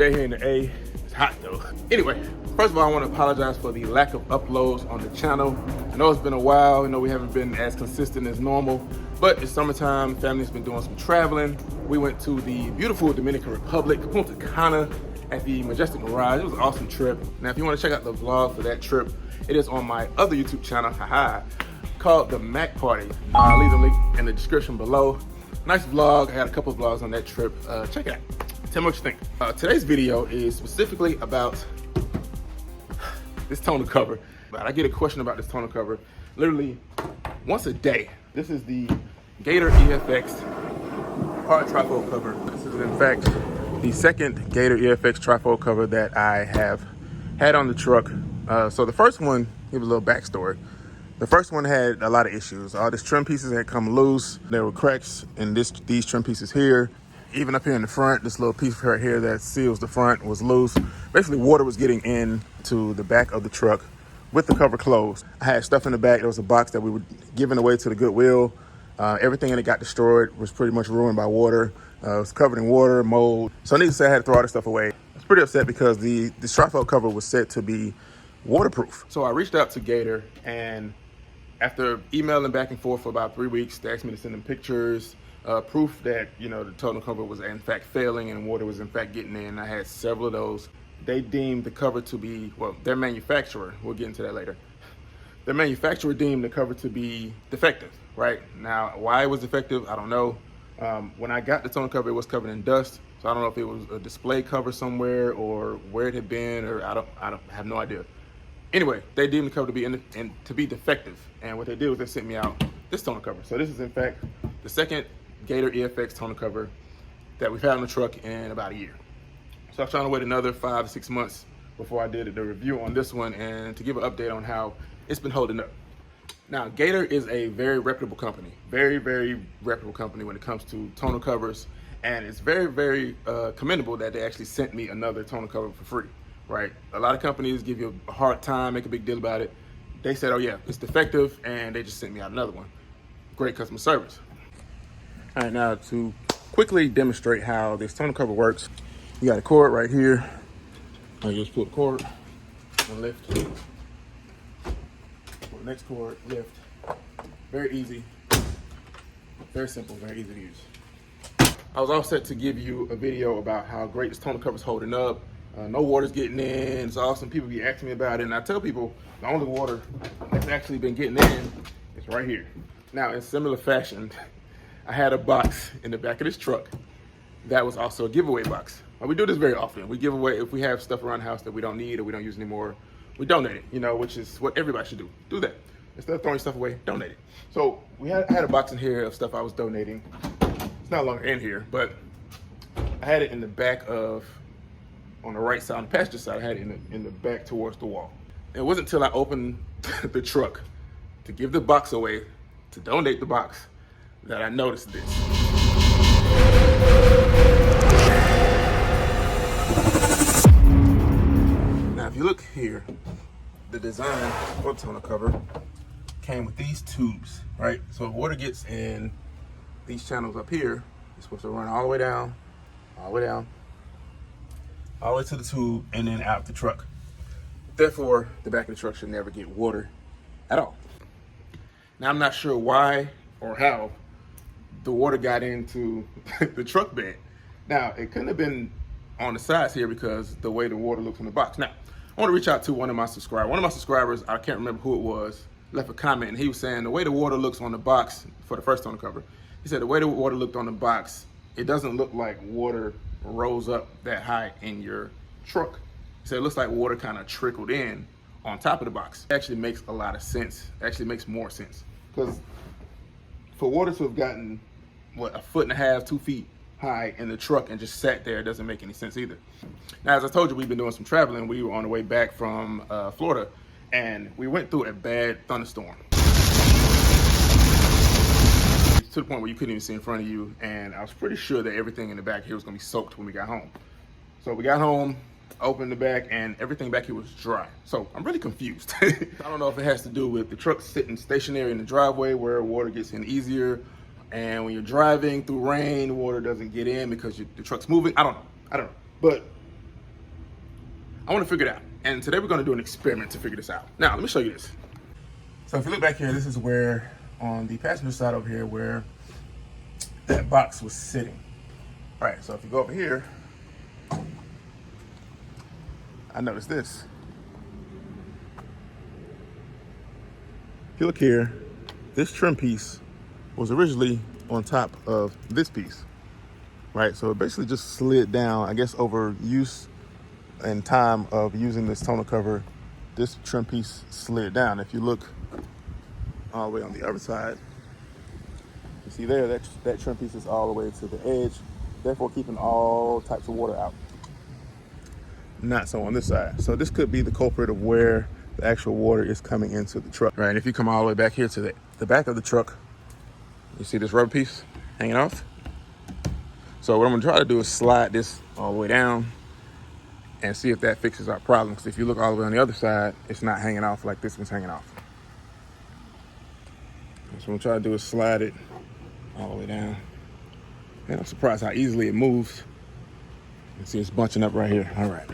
day here in the A. It's hot though. Anyway, first of all, I want to apologize for the lack of uploads on the channel. I know it's been a while. I know we haven't been as consistent as normal, but it's summertime. Family's been doing some traveling. We went to the beautiful Dominican Republic, Punta, Cana, at the Majestic Mirage. It was an awesome trip. Now, if you want to check out the vlog for that trip, it is on my other YouTube channel, called the Mack Party. I'll leave the link in the description below. Nice vlog. I had a couple of vlogs on that trip. Check it out. Tell me what you think. Today's video is specifically about this tonneau cover. I get a question about this tonneau cover literally once a day. This is the Gator EFX Hard Tri-Fold cover. This is in fact the second Gator EFX Tri-Fold cover that I have had on the truck. So the first one, give a little backstory. The first one had a lot of issues. All these trim pieces had come loose. There were cracks in these trim pieces here. Even up here in the front, this little piece right here that seals the front was loose. Basically, water was getting into the back of the truck with the cover closed. I had stuff in the back. There was a box that we were giving away to the Goodwill. Everything in it got destroyed, was pretty much ruined by water. It was covered in water, mold. So needless to say, I had to throw all this stuff away. I was pretty upset because the Tri-Fold cover was said to be waterproof. So I reached out to Gator, and after emailing back and forth for about 3 weeks, they asked me to send them pictures, proof that, you know, the tonneau cover was in fact failing and water was in fact getting in. I had several of those. They deemed the cover to be, well, their manufacturer, we'll get into that later. Their manufacturer deemed the cover to be defective, right? Now, why it was defective, I don't know. When I got the tonneau cover, it was covered in dust. So I don't know if it was a display cover somewhere or where it had been, or I have no idea. Anyway, they deemed the cover to be defective. And what they did was they sent me out this tonneau cover. So this is in fact the second Gator EFX tonneau cover that we've had on the truck in about a year. So I'm trying to wait another 5 to 6 months before I did the review on this one and to give an update on how it's been holding up. Now, Gator is a very reputable company, very, very reputable company when it comes to tonneau covers. And it's very, very commendable that they actually sent me another tonneau cover for free, right? A lot of companies give you a hard time, make a big deal about it. They said, oh yeah, it's defective, and they just sent me out another one. Great customer service. All right, now to quickly demonstrate how this tonneau cover works, you got a cord right here. I just pull the cord and lift. Pull the next cord, lift. Very easy, very simple, very easy to use. I was all set to give you a video about how great this tonneau cover is holding up. No water's getting in. It's awesome. People be asking me about it, and I tell people the only water that's actually been getting in is right here. Now, in similar fashion, I had a box in the back of this truck that was also a giveaway box. Now, we do this very often. We give away, if we have stuff around the house that we don't need or we don't use anymore, we donate it, you know, which is what everybody should do. Do that. Instead of throwing stuff away, donate it. So I had a box in here of stuff I was donating. It's no longer in here, but I had it in the back of, on the right side, on the passenger side, I had it in the back towards the wall. It wasn't until I opened the truck to give the box away, to donate the box, that I noticed this. Now, if you look here, the design for the tonneau cover came with these tubes, right? So if water gets in these channels up here, it's supposed to run all the way down, all the way down, all the way to the tube, and then out the truck. Therefore, the back of the truck should never get water at all. Now, I'm not sure why or how the water got into the truck bed. Now, it couldn't have been on the sides here because the way the water looks in the box. Now, I want to reach out to one of my subscribers. One of my subscribers, I can't remember who it was, left a comment, and he was saying the way the water looks on the box for the first tonneau cover, he said the way the water looked on the box, it doesn't look like water rose up that high in your truck. He said it looks like water kind of trickled in on top of the box. It actually makes a lot of sense. It actually makes more sense. Because for water to have gotten, what, 1.5 feet, 2 feet high in the truck and just sat there, it doesn't make any sense either. Now, as I told you, we've been doing some traveling. We were on the way back from Florida, and we went through a bad thunderstorm. To the point where you couldn't even see in front of you, and I was pretty sure that everything in the back here was gonna be soaked when we got home. So we got home, opened the back, and everything back here was dry. So I'm really confused. I don't know if it has to do with the truck sitting stationary in the driveway where water gets in easier, and when you're driving through rain, water doesn't get in because the truck's moving. I don't know. But I want to figure it out. And today we're going to do an experiment to figure this out. Now, let me show you this. So if you look back here, this is where, on the passenger side over here, where that box was sitting. All right, so if you go over here, I noticed this. If you look here, this trim piece was originally on top of this piece, right? So it basically just slid down, I guess, over use and time of using this tonneau cover. This trim piece slid down. If you look all the way on the other side, you see there, that trim piece is all the way to the edge, therefore keeping all types of water out. Not so on this side. So this could be the culprit of where the actual water is coming into the truck. Right, and if you come all the way back here to the back of the truck, you see this rubber piece hanging off? So what I'm gonna try to do is slide this all the way down and see if that fixes our problem. Because if you look all the way on the other side, it's not hanging off like this one's hanging off. So what I'm trying to do is slide it all the way down. And I'm surprised how easily it moves. You can see it's bunching up right here. All right.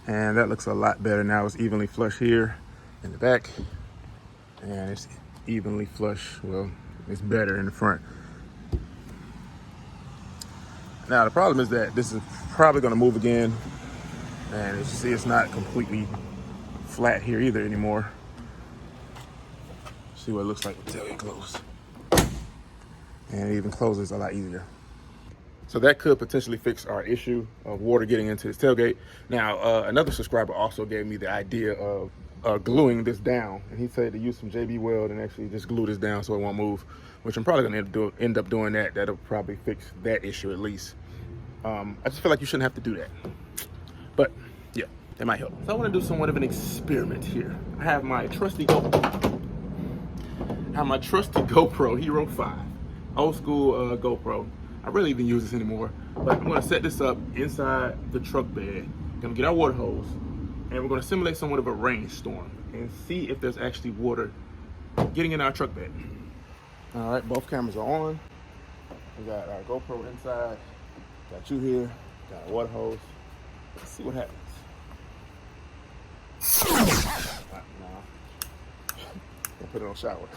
And that looks a lot better now. It's evenly flush here in the back, and it's evenly flush. Well, it's better in the front. Now the problem is that this is probably going to move again, and as you see, it's not completely flat here either anymore. See what it looks like with the tailgate closed, and it even closes a lot easier. So that could potentially fix our issue of water getting into this tailgate. Now, another subscriber also gave me the idea of gluing this down. And he said to use some JB Weld and actually just glue this down so it won't move, which I'm probably gonna end up doing that. That'll probably fix that issue at least. I just feel like you shouldn't have to do that. But yeah, it might help. So I wanna do somewhat of an experiment here. I have my trusty GoPro Hero 5, old school GoPro. I rarely even use this anymore, but I'm gonna set this up inside the truck bed. Gonna get our water hose, and we're gonna simulate somewhat of a rainstorm and see if there's actually water getting in our truck bed. All right, both cameras are on. We got our GoPro inside, got you here, got our water hose. Let's see what happens. I'll put it on shower.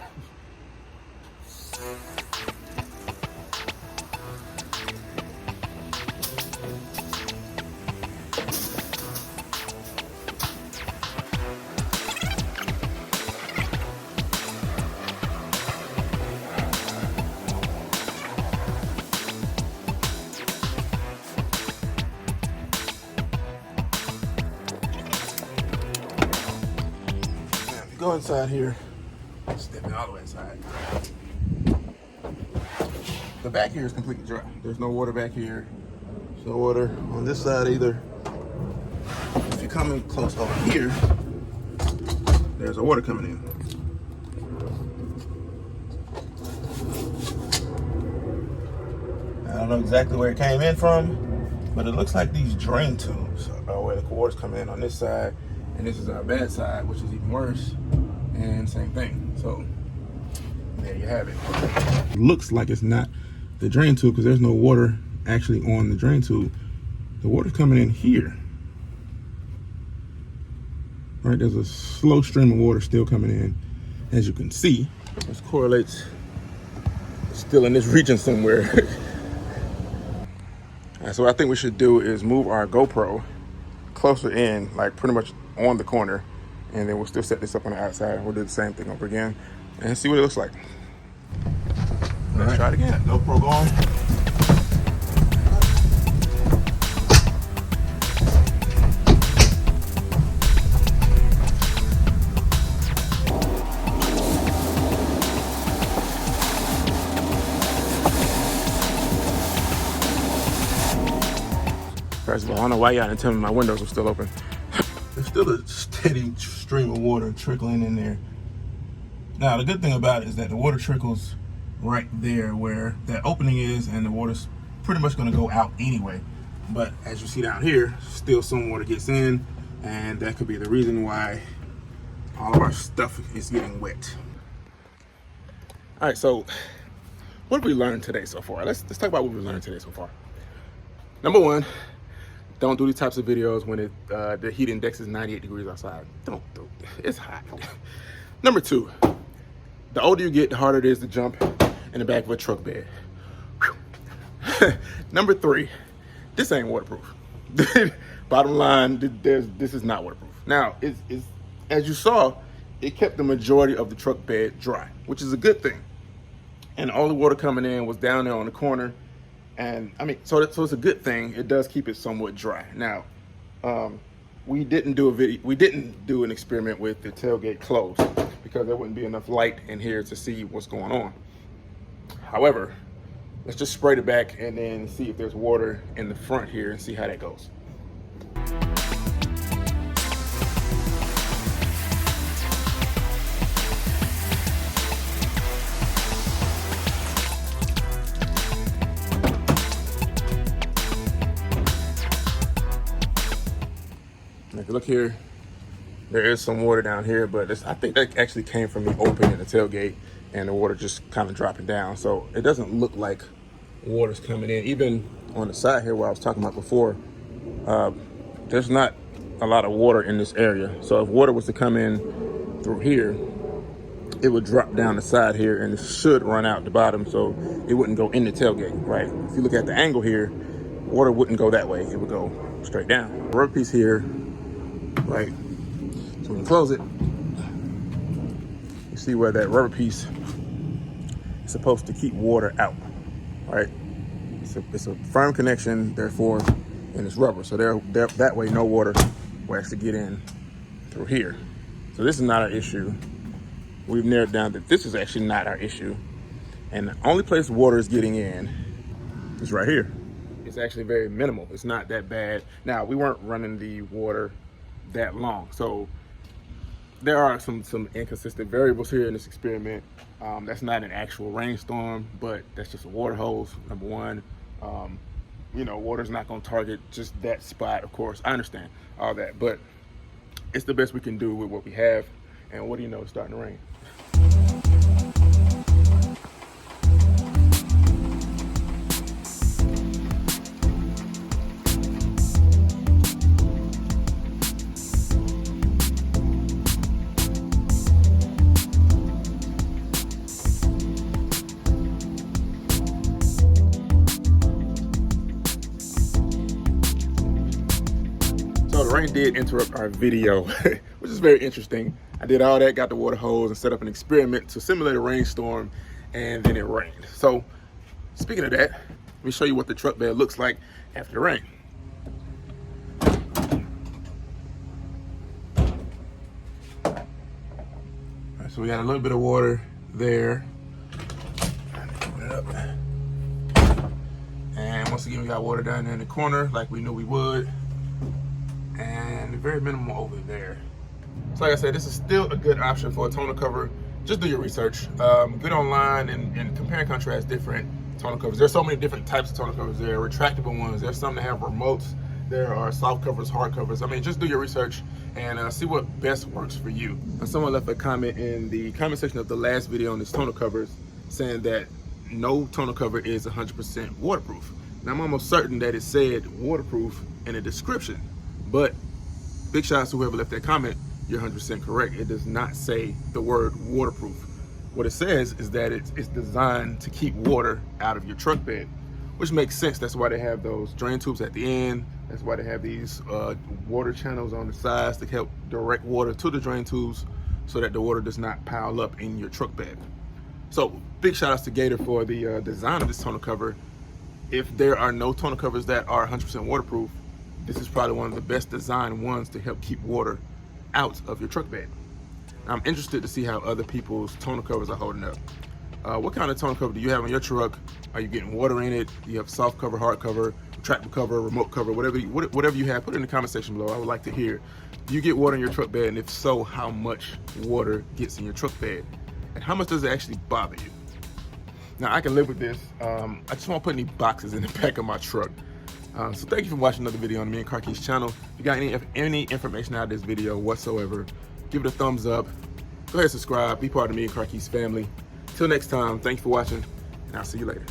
Go inside here, stepping all the way inside. The back here is completely dry. There's no water back here. There's no water on this side either. If you come in close over here, there's a water coming in. I don't know exactly where it came in from, but it looks like these drain tubes are where the water's coming in on this side. And this is our bad side, which is even worse, and same thing. So there you have it. It looks like it's not the drain tube because there's no water actually on the drain tube. The water's coming in here. Right, there's a slow stream of water still coming in, as you can see. This correlates still in this region somewhere. All right, so what I think we should do is move our GoPro closer in, like pretty much on the corner, and then we'll still set this up on the outside. We'll do the same thing over again and see what it looks like. Let's try it again. GoPro going. First of all, I don't know why y'all didn't tell me my windows were still open. There's still a steady stream of water trickling in there. Now, the good thing about it is that the water trickles right there where that opening is, and the water's pretty much gonna go out anyway. But as you see down here, still some water gets in, and that could be the reason why all of our stuff is getting wet. All right, so what have we learned today so far? Let's talk about what we've learned today so far. Number one, don't do these types of videos when the heat index is 98 degrees outside. Don't do it. It's hot. Number two, the older you get, the harder it is to jump in the back of a truck bed. Number three, this ain't waterproof. Bottom line, this is not waterproof. Now, it's as you saw, it kept the majority of the truck bed dry, which is a good thing. And all the water coming in was down there on the corner. And I mean, so it's a good thing. It does keep it somewhat dry. Now, we didn't do an experiment with the tailgate closed because there wouldn't be enough light in here to see what's going on. However, let's just spray it back and then see if there's water in the front here and see how that goes. If you look here, there is some water down here, but I think that actually came from me opening the tailgate and the water just kind of dropping down. So it doesn't look like water's coming in. Even on the side here where I was talking about before, there's not a lot of water in this area. So if water was to come in through here, it would drop down the side here and it should run out the bottom, so it wouldn't go in the tailgate, right? If you look at the angle here, water wouldn't go that way. It would go straight down. Rubber piece here, right? So when you close it, you see where that rubber piece is supposed to keep water out, right? It's a firm connection, therefore, and it's rubber. So that way no water will actually get in through here. So this is not our issue. We've narrowed down that this is actually not our issue. And the only place water is getting in is right here. It's actually very minimal. It's not that bad. Now, we weren't running the water that long. So there are some inconsistent variables here in this experiment. That's not an actual rainstorm, but that's just a water hose, number one. You know, water's not gonna target just that spot, of course. I understand all that, but it's the best we can do with what we have. And what do you know, it's starting to rain. So the rain did interrupt our video, which is very interesting. I did all that, got the water hose and set up an experiment to simulate a rainstorm, and then it rained. So speaking of that, let me show you what the truck bed looks like after the rain. All right, so we got a little bit of water there. Open it up. And once again, we got water down there in the corner like we knew we would. And very minimal over there. So like I said, this is still a good option for a tonneau cover. Just do your research. Get online and compare and contrast different tonneau covers. There's so many different types of tonneau covers. There are retractable ones. There's some that have remotes. There are soft covers, hard covers. I mean, just do your research and see what best works for you. And someone left a comment in the comment section of the last video on this tonneau covers saying that no tonneau cover is 100% waterproof. Now, I'm almost certain that it said waterproof in the description, but big shout out to whoever left that comment. You're 100% correct. It does not say the word waterproof. What it says is that it's designed to keep water out of your truck bed, which makes sense. That's why they have those drain tubes at the end. That's why they have these water channels on the sides to help direct water to the drain tubes so that the water does not pile up in your truck bed. So big shout outs to Gator for the design of this tonneau cover. If there are no tonneau covers that are 100% waterproof, this is probably one of the best designed ones to help keep water out of your truck bed. I'm interested to see how other people's tonneau covers are holding up. What kind of tonneau cover do you have on your truck? Are you getting water in it? Do you have soft cover, hard cover, retractable cover, remote cover, whatever you have? Put it in the comment section below. I would like to hear, do you get water in your truck bed? And if so, how much water gets in your truck bed? And how much does it actually bother you? Now I can live with this. I just won't put any boxes in the back of my truck. So thank you for watching another video on the Meandcarkeys channel. If you got any information out of this video whatsoever, give it a thumbs up. Go ahead and subscribe. Be part of the Meandcarkeys family. Till next time, thanks for watching, and I'll see you later.